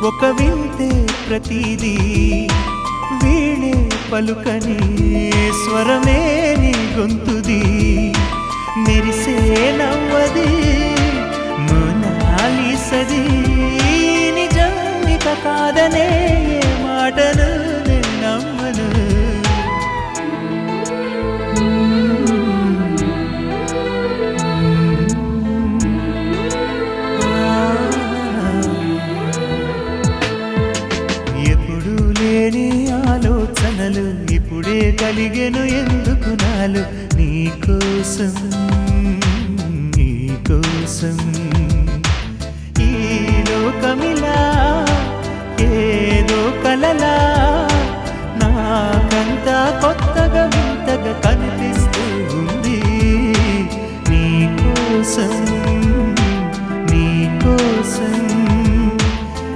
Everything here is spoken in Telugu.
ఒక వింతే ప్రతిదీ వీణే పలుకని స్వరమే నీ గొంతుది మెరిసే నవ్వది మోనాలిసది నిజానిక కాదనే మాటను నమ్మను ఎప్పుడు లేని ఆలోచనలు ఇప్పుడే కలిగెను ఎందుకు నాలు నీకోసం నీకోసం ఈ లోకమిలా